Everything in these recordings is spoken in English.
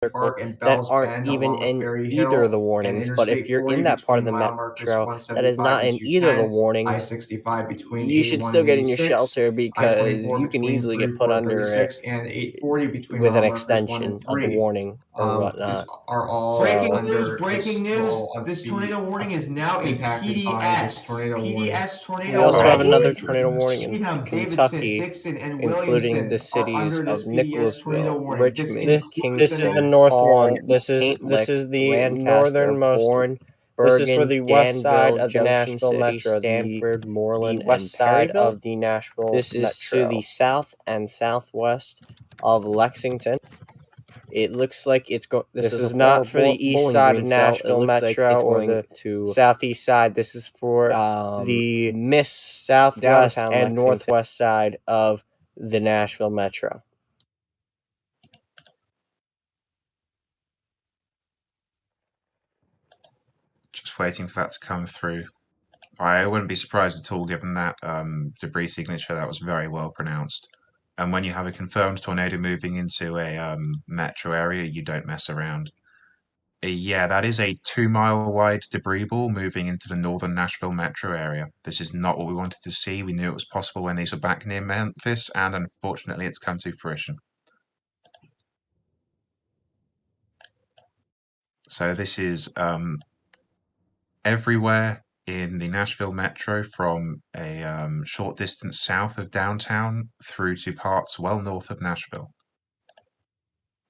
circle Park and that Bells aren't Bend even along with in Berry either of Hill, the and warnings. But if Interstate you're 40 in that part of between the mile markers metro that is 175 not and in either of the 210, warnings, I-65 between you should 81 still and get in your 86, shelter because I-24 you can between easily get put under it 3436, and 840 between with mile an markers 1 and extension of the 3. warning or This whatnot. are all So under Breaking this will news. all This be tornado warning is now a impacted by this PDS. tornado warning. PDS we tornado also have warning. another Alright, tornado warning in Needham, Davidson, Kentucky, Dixon, and including Williamson the are cities under this of PDS tornado Nicholasville, warning. This Richmond, includes Kingston, Cincinnati, the north Holland, one. This is Paintlick, the Lancaster, northernmost. Bourne, This is for Bergen, the west side Danville, of the Junction Nashville City, Metro, Stanford, the Moreland, west and side Perryville. of the Nashville This is Metro. to the south and southwest of Lexington. It looks like it's going. This is not for the east side of Nashville Metro or the southeast side. This is for the southwest and northwest side of the Nashville Metro. Just waiting for that to come through. I wouldn't be surprised at all given that debris signature. That was very well pronounced. And when you have a confirmed tornado moving into a metro area, you don't mess around. Yeah, that is a 2-mile wide debris ball moving into the northern Nashville metro area. This is not what we wanted to see. We knew it was possible when these were back near Memphis, and unfortunately it's come to fruition. So this is everywhere in the Nashville metro from a short distance south of downtown through to parts well north of Nashville.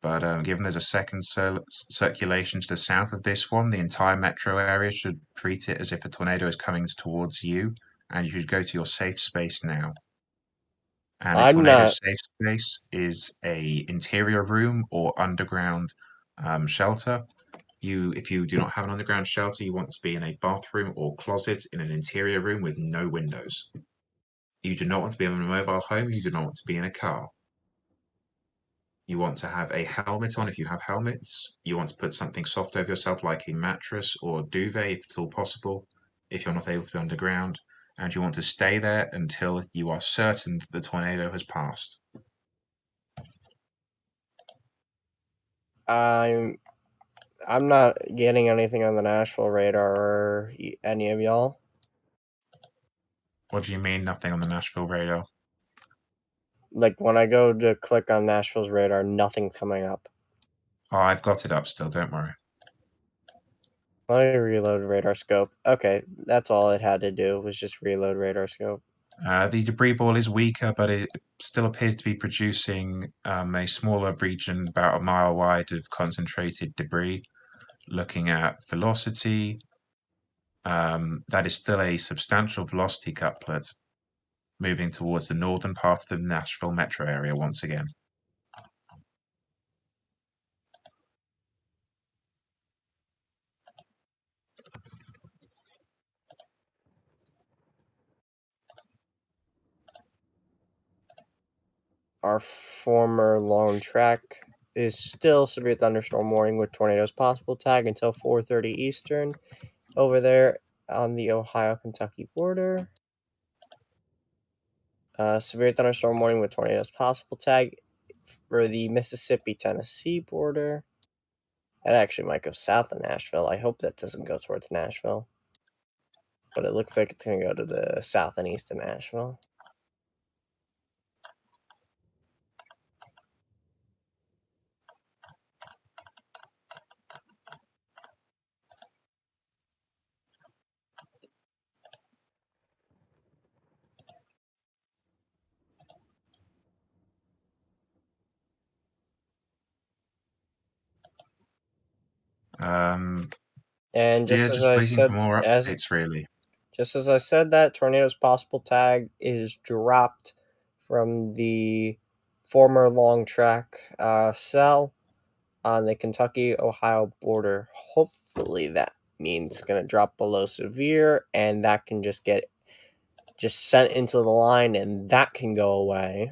But given there's a second circulation to the south of this one, the entire metro area should treat it as if a tornado is coming towards you, and you should go to your safe space now. And a tornado safe space is a interior room or underground shelter. If you do not have an underground shelter, you want to be in a bathroom or closet in an interior room with no windows. You do not want to be in a mobile home. You do not want to be in a car. You want to have a helmet on if you have helmets. You want to put something soft over yourself like a mattress or duvet if it's all possible, if you're not able to be underground. And you want to stay there until you are certain that the tornado has passed. I'm not getting anything on the Nashville radar, or any of y'all. What do you mean, nothing on the Nashville radar? Like, when I go to click on Nashville's radar, nothing's coming up. Oh, I've got it up still, don't worry. Let me reload radar scope. Okay, that's all it had to do, was just reload radar scope. The debris ball is weaker, but it still appears to be producing a smaller region, about a mile wide, of concentrated debris. Looking at velocity, that is still a substantial velocity couplet, moving towards the northern part of the Nashville metro area once again. Our former long track is still severe thunderstorm warning with tornadoes possible tag until 4:30 Eastern over there on the Ohio-Kentucky border. Severe thunderstorm warning with tornadoes possible tag for the Mississippi-Tennessee border. That actually might go south of Nashville. I hope that doesn't go towards Nashville. But it looks like it's going to go to the south and east of Nashville. And just as I said, for more updates, really. Just as I said, that tornadoes possible tag is dropped from the former long track cell on the Kentucky-Ohio border. Hopefully that means it's going to drop below severe, and that can just get sent into the line, and that can go away.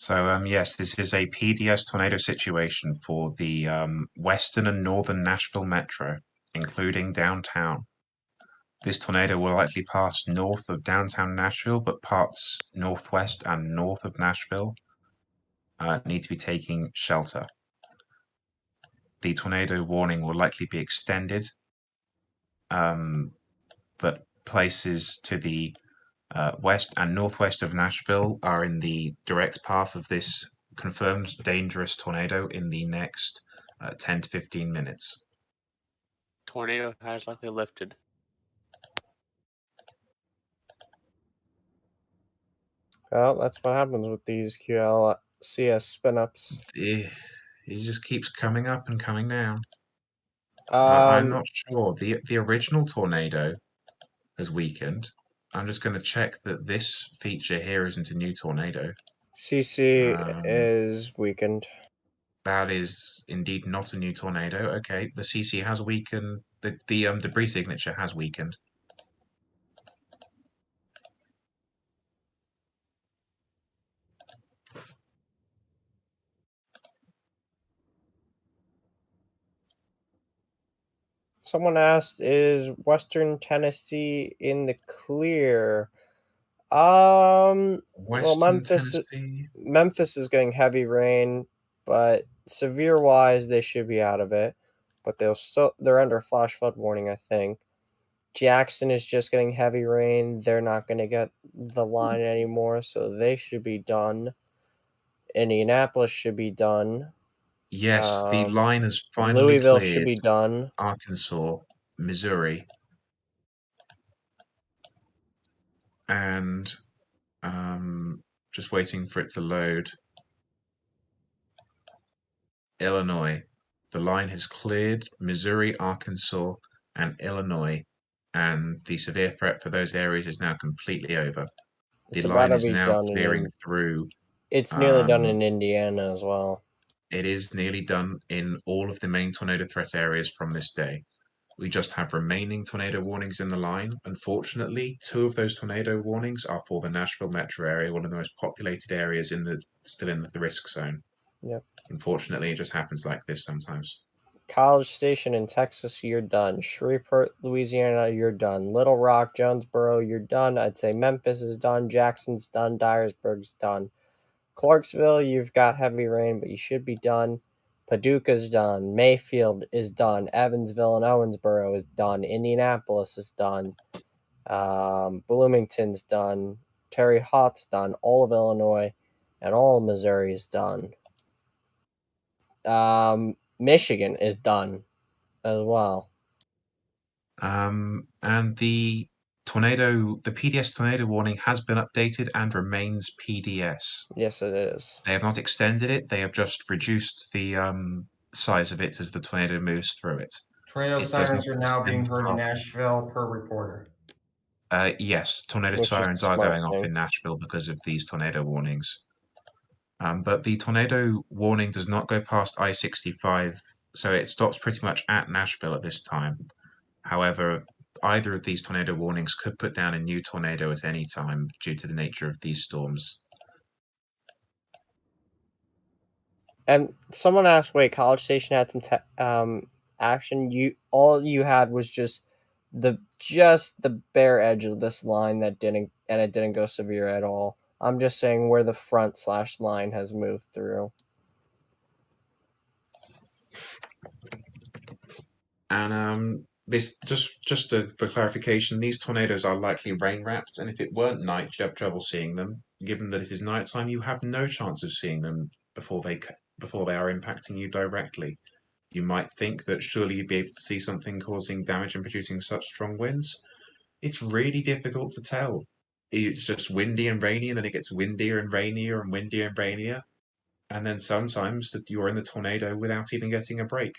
So, yes, this is a PDS tornado situation for the western and northern Nashville metro, including downtown. This tornado will likely pass north of downtown Nashville, but parts northwest and north of Nashville need to be taking shelter. The tornado warning will likely be extended, but places to the west and northwest of Nashville are in the direct path of this confirmed dangerous tornado in the next 10 to 15 minutes. Tornado has likely lifted. Well, that's what happens with these QLCS spin-ups. It just keeps coming up and coming down. I'm not sure. The original tornado has weakened. I'm just going to check that this feature here isn't a new tornado. CC is weakened. That is indeed not a new tornado. Okay, the CC has weakened. The debris signature has weakened. Someone asked, is Western Tennessee in the clear? Well, Memphis is getting heavy rain, but severe wise they should be out of it. But they're under flash flood warning, I think. Jackson is just getting heavy rain. They're not going to get the line anymore, so they should be done. Indianapolis should be done. Yes, the line has finally Louisville cleared. should be done. Arkansas, Missouri, and just waiting for it to load. Illinois. The line has cleared Missouri, Arkansas, and Illinois, and the severe threat for those areas is now completely over. The line is now clearing through. It's nearly done in Indiana as well. It is nearly done in all of the main tornado threat areas from this day. We just have remaining tornado warnings in the line. Unfortunately, 2 of those tornado warnings are for the Nashville metro area, one of the most populated areas still in the risk zone. Yep. Unfortunately, it just happens like this sometimes. College Station in Texas, you're done. Shreveport, Louisiana, you're done. Little Rock, Jonesboro, you're done. I'd say Memphis is done. Jackson's done. Dyersburg's done. Clarksville, you've got heavy rain, but you should be done. Paducah's done. Mayfield is done. Evansville and Owensboro is done. Indianapolis is done. Bloomington's done. Terre Haute's done. All of Illinois and all of Missouri is done. Michigan is done as well. And the PDS tornado warning has been updated and remains PDS. Yes, it is. They have not extended it. They have just reduced the size of it as the tornado moves through it. Tornado sirens are now being heard in Nashville per reporter. Yes, tornado sirens are going off in Nashville because of these tornado warnings. But the tornado warning does not go past I-65, so it stops pretty much at Nashville at this time. However, either of these tornado warnings could put down a new tornado at any time due to the nature of these storms. And someone asked, wait, College Station had some action. All you had was just the bare edge of this line that didn't go severe at all. I'm just saying where the front / line has moved through. And this just for clarification, these tornadoes are likely rain wrapped, and if it weren't night, you'd have trouble seeing them. Given that it is nighttime, you have no chance of seeing them before they are impacting you directly. You might think that surely you'd be able to see something causing damage and producing such strong winds. It's really difficult to tell. It's just windy and rainy, and then it gets windier and rainier and windier and rainier. And then sometimes that you're in the tornado without even getting a break.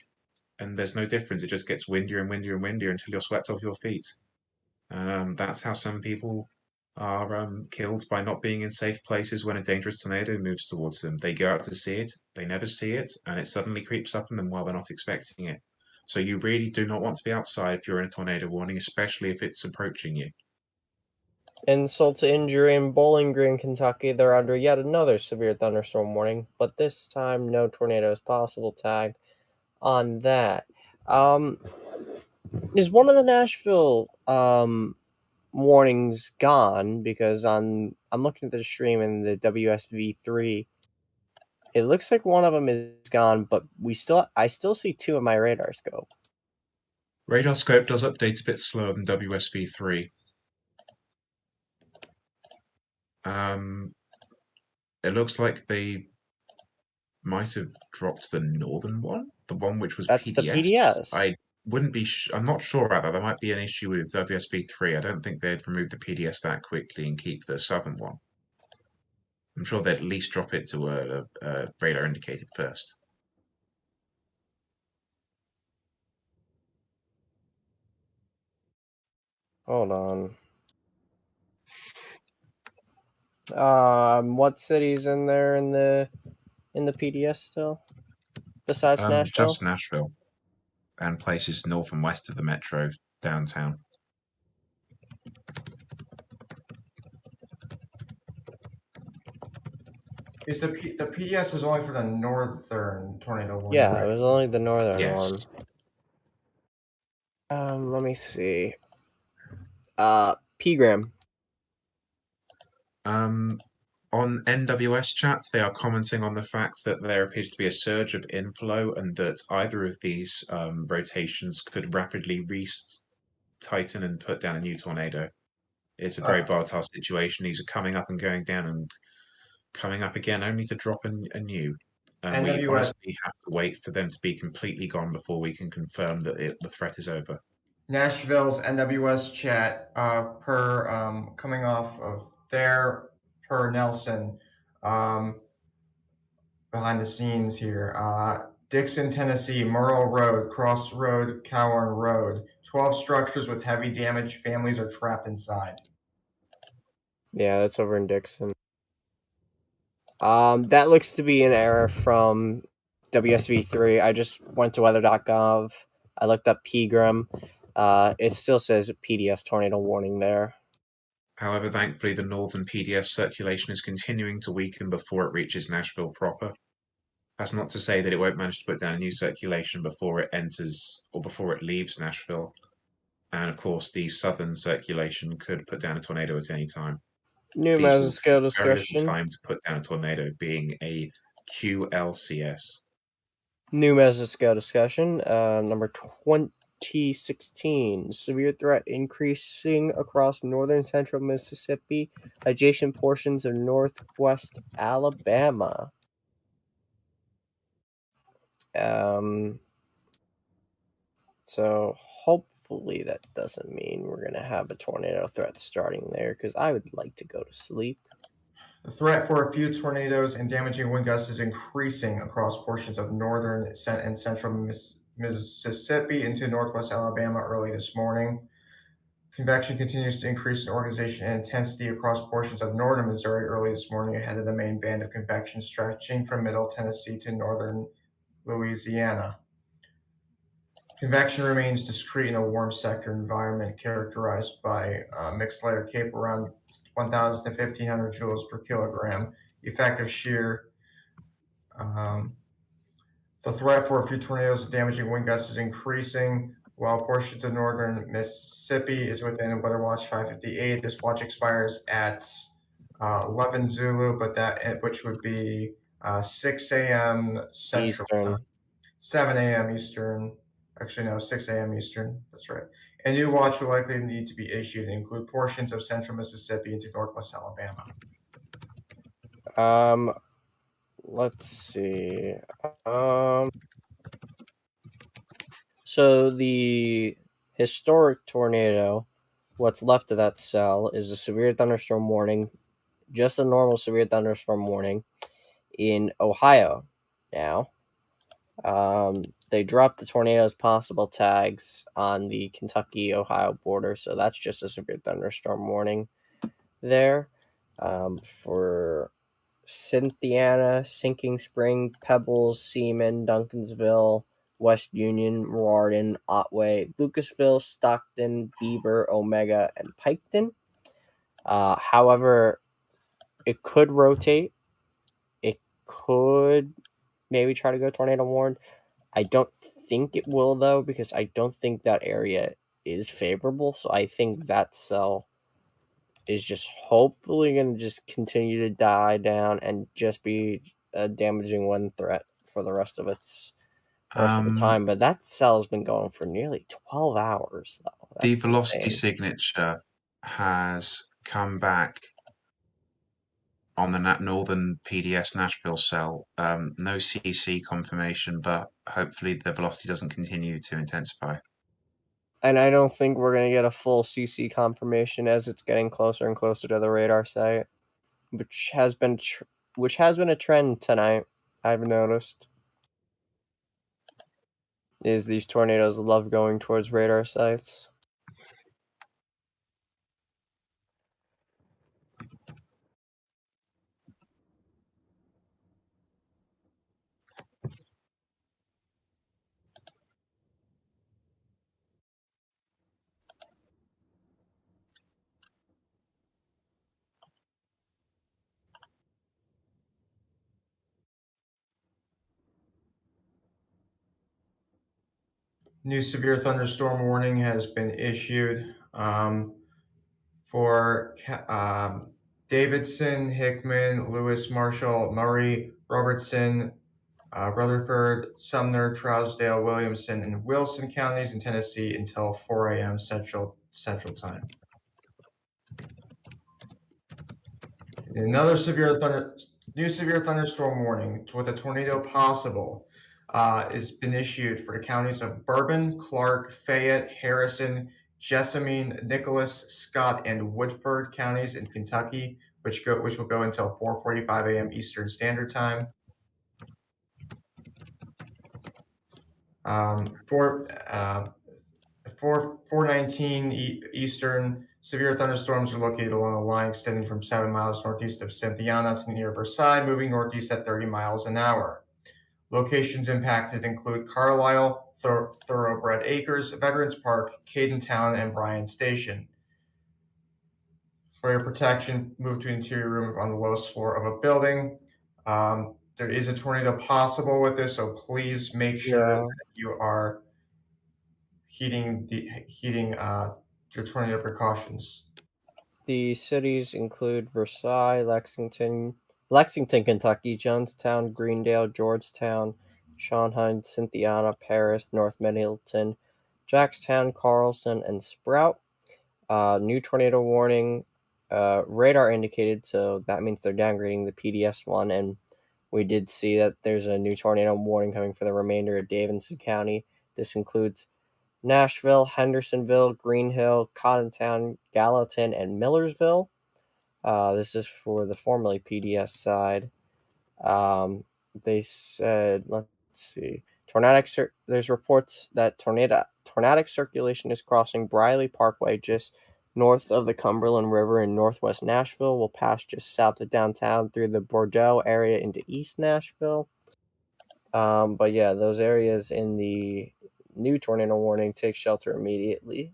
And there's no difference. It just gets windier and windier and windier until you're swept off your feet. And that's how some people are killed, by not being in safe places when a dangerous tornado moves towards them. They go out to see it, they never see it, and it suddenly creeps up on them while they're not expecting it. So you really do not want to be outside if you're in a tornado warning, especially if it's approaching you. Insult to injury in Bowling Green, Kentucky. They're under yet another severe thunderstorm warning, but this time no tornadoes possible tag on that. Is one of the Nashville warnings gone? Because I'm looking at the stream in the WSV3. It looks like one of them is gone, but I still see two in my radar scope. Radar scope does update a bit slower than WSV3. It looks like they might have dropped the northern one, the one which was That's PDS. the PDS. I wouldn't be. I'm not sure about that. There might be an issue with WSV3. I don't think they'd remove the PDS that quickly and keep the southern one. I'm sure they'd at least drop it to a radar indicated first. Hold on. What cities in there in the PDS still? Besides Nashville? Just Nashville, and places north and west of the metro downtown. Is the PDS is only for the northern tornado warning? Yeah, right? it was only the northern Yes. one. Let me see. Pegram. On NWS chat, they are commenting on the fact that there appears to be a surge of inflow and that either of these rotations could rapidly tighten and put down a new tornado. It's a very volatile situation. These are coming up and going down and coming up again only to drop a new. And we NWS honestly have to wait for them to be completely gone before we can confirm that the threat is over. Nashville's NWS chat per coming off of there per Nelson behind the scenes here. Dixon, Tennessee, Merle Road, Cross Road, Cowan Road. 12 structures with heavy damage. Families are trapped inside. Yeah, that's over in Dixon. That looks to be an error from WSV3. I just went to weather.gov. I looked up Pegram. It still says PDS tornado warning there. However, thankfully, the northern PDS circulation is continuing to weaken before it reaches Nashville proper. That's not to say that it won't manage to put down a new circulation before it enters or before it leaves Nashville. And of course, the southern circulation could put down a tornado at any time. New These will mesoscale take very little discussion. time to put down a tornado, being a QLCS. New mesoscale discussion. Number 2016. Severe threat increasing across northern central Mississippi, adjacent portions of northwest Alabama. So hopefully that doesn't mean we're going to have a tornado threat starting there, because I would like to go to sleep. The threat for a few tornadoes and damaging wind gusts is increasing across portions of northern and central Mississippi into northwest Alabama early this morning. Convection continues to increase in organization and intensity across portions of northern Missouri early this morning ahead of the main band of convection stretching from middle Tennessee to northern Louisiana. Convection remains discrete in a warm sector environment characterized by mixed layer CAPE around 1,000 to 1,500 joules per kilogram. Effective shear. The threat for a few tornadoes and damaging wind gusts is increasing, while portions of northern Mississippi is within Weather Watch 558. This watch expires at 11 Zulu, but which would be 6 a.m. Central Time, 7 a.m. Eastern. Actually, no, 6 a.m. Eastern. That's right. A new watch will likely need to be issued and include portions of central Mississippi into northwest Alabama. Let's see. So the historic tornado, what's left of that cell, is a severe thunderstorm warning, just a normal severe thunderstorm warning in Ohio now. They dropped the tornadoes possible tags on the Kentucky-Ohio border, so that's just a severe thunderstorm warning there. For Cynthiana, Sinking Spring, Pebbles, Seaman, Duncansville, West Union, Rardon, Otway, Lucasville, Stockton, Beaver, Omega, and Piketon. However, it could rotate. It could maybe try to go tornado warned. I don't think it will, though, because I don't think that area is favorable. So I think that cell is just hopefully going to just continue to die down and just be a damaging one threat for the rest of the time. But that cell has been going for nearly 12 hours, though. The That's velocity insane. signature has come back on the northern PDS Nashville cell. No CC confirmation, but hopefully the velocity doesn't continue to intensify. And I don't think we're going to get a full CC confirmation as it's getting closer and closer to the radar site, which has been a trend tonight. I've noticed is these tornadoes love going towards radar sites. New severe thunderstorm warning has been issued for Davidson, Hickman, Lewis, Marshall, Murray, Robertson, Rutherford, Sumner, Trousdale, Williamson, and Wilson counties in Tennessee until 4 a.m. Central Time. Another new severe thunderstorm warning with a tornado possible has been issued for the counties of Bourbon, Clark, Fayette, Harrison, Jessamine, Nicholas, Scott, and Woodford counties in Kentucky, which will go until 4:45 a.m. Eastern Standard Time. For 4:19 Eastern, severe thunderstorms are located along a line extending from 7 miles northeast of Cynthiana to near Versailles, moving northeast at 30 miles an hour. Locations impacted include Carlisle, Thoroughbred Acres, Veterans Park, Cadentown, and Bryan Station. For your protection, move to interior room on the lowest floor of a building. There is a tornado possible with this, so please make sure that you are heeding your tornado precautions. The cities include Versailles, Lexington, Kentucky, Johnstown, Greendale, Georgetown, Schonheim, Cynthiana, Paris, North Middleton, Jackstown, Carlson, and Sprout. New tornado warning, radar indicated, so that means they're downgrading the PDS one, and we did see that there's a new tornado warning coming for the remainder of Davidson County. This includes Nashville, Hendersonville, Greenhill, Cottontown, Gallatin, and Millersville. This is for the formerly PDS side. They said, let's see, there's reports that tornadic circulation is crossing Briley Parkway just north of the Cumberland River in northwest Nashville. Will pass just south of downtown through the Bordeaux area into East Nashville. But yeah, those areas in the new tornado warning, take shelter immediately.